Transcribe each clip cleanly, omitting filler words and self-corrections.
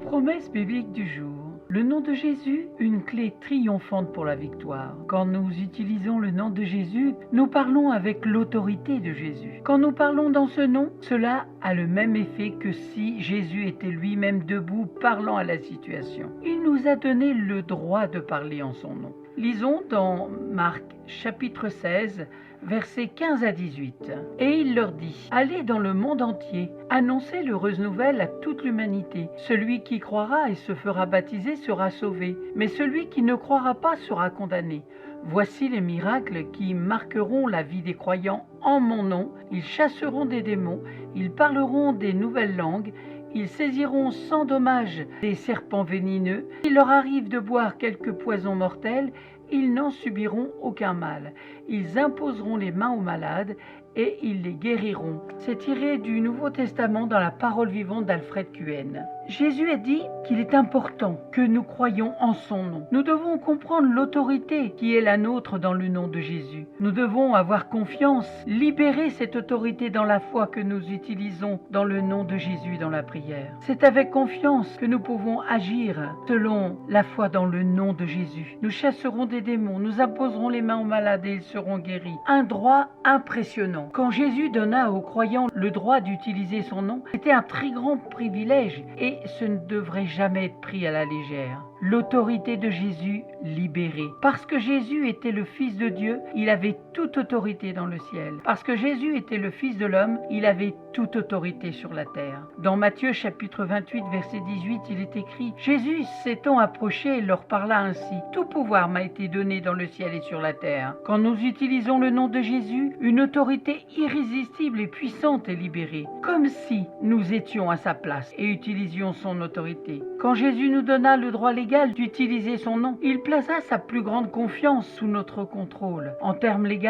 Promesse biblique du jour. Le nom de Jésus, une clé triomphante pour la victoire. Quand nous utilisons le nom de Jésus, nous parlons avec l'autorité de Jésus. Quand nous parlons dans ce nom, cela a le même effet que si Jésus était lui-même debout parlant à la situation. Il nous a donné le droit de parler en son nom. Lisons dans Marc chapitre 16, versets 15 à 18. Et il leur dit, « Allez dans le monde entier, annoncez l'heureuse nouvelle à toute l'humanité. Celui qui croira et se fera baptiser sera sauvé, mais celui qui ne croira pas sera condamné. Voici les miracles qui marqueront la vie des croyants en mon nom. Ils chasseront des démons, ils parleront des nouvelles langues, ils saisiront sans dommage des serpents venimeux. S'il leur arrive de boire quelque poison mortel, ils n'en subiront aucun mal. Ils imposeront les mains aux malades et ils les guériront. » C'est tiré du Nouveau Testament dans la parole vivante d'Alfred Cohen. Jésus a dit qu'il est important que nous croyions en son nom. Nous devons comprendre l'autorité qui est la nôtre dans le nom de Jésus. Nous devons avoir confiance, libérer cette autorité dans la foi que nous utilisons dans le nom de Jésus dans la prière. C'est avec confiance que nous pouvons agir selon la foi dans le nom de Jésus. Nous chasserons des démons, nous imposerons les mains aux malades et ils seront guéris. Un droit impressionnant. Quand Jésus donna aux croyants le droit d'utiliser son nom, c'était un très grand privilège et ce ne devrait jamais être pris à la légère. L'autorité de Jésus libérée. Parce que Jésus était le Fils de Dieu, il avait toute autorité dans le ciel. Parce que Jésus était le Fils de l'homme, il avait toute autorité sur la terre. Dans Matthieu chapitre 28, verset 18, il est écrit, « Jésus s'étant approché, leur parla ainsi, « Tout pouvoir m'a été donné dans le ciel et sur la terre. » Quand nous utilisons le nom de Jésus, une autorité irrésistible et puissante est libérée, comme si nous étions à sa place et utilisions son autorité. Quand Jésus nous donna le droit légal d'utiliser son nom, il plaça sa plus grande confiance sous notre contrôle. En termes légaux,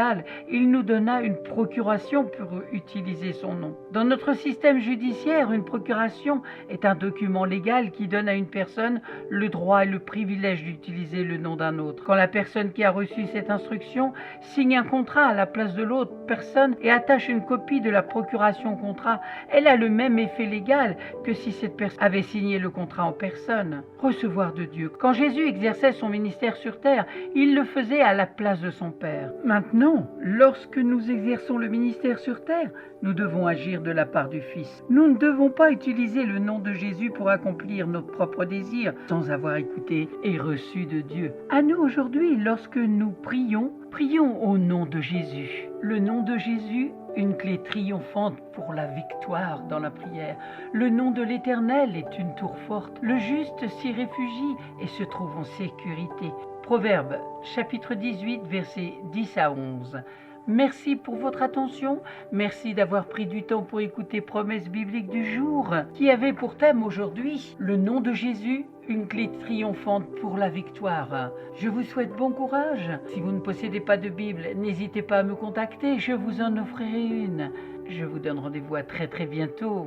il nous donna une procuration pour utiliser son nom. Dans notre système judiciaire, une procuration est un document légal qui donne à une personne le droit et le privilège d'utiliser le nom d'un autre. Quand la personne qui a reçu cette instruction signe un contrat à la place de l'autre personne et attache une copie de la procuration au contrat, elle a le même effet légal que si cette personne avait signé le contrat en personne. Recevoir de Dieu. Quand Jésus exerçait son ministère sur terre, il le faisait à la place de son Père. Maintenant, lorsque nous exerçons le ministère sur terre, nous devons agir de la part du Fils. Nous ne devons pas utiliser le nom de Jésus pour accomplir nos propres désirs sans avoir écouté et reçu de Dieu. À nous aujourd'hui, lorsque nous prions, prions au nom de Jésus. Le nom de Jésus, une clé triomphante pour la victoire dans la prière. Le nom de l'Éternel est une tour forte. Le juste s'y réfugie et se trouve en sécurité. Proverbe, chapitre 18, versets 10 à 11. Merci pour votre attention. Merci d'avoir pris du temps pour écouter Promesse biblique du jour, qui avait pour thème aujourd'hui le nom de Jésus, une clé triomphante pour la victoire. Je vous souhaite bon courage. Si vous ne possédez pas de Bible, n'hésitez pas à me contacter, je vous en offrirai une. Je vous donne rendez-vous à très bientôt.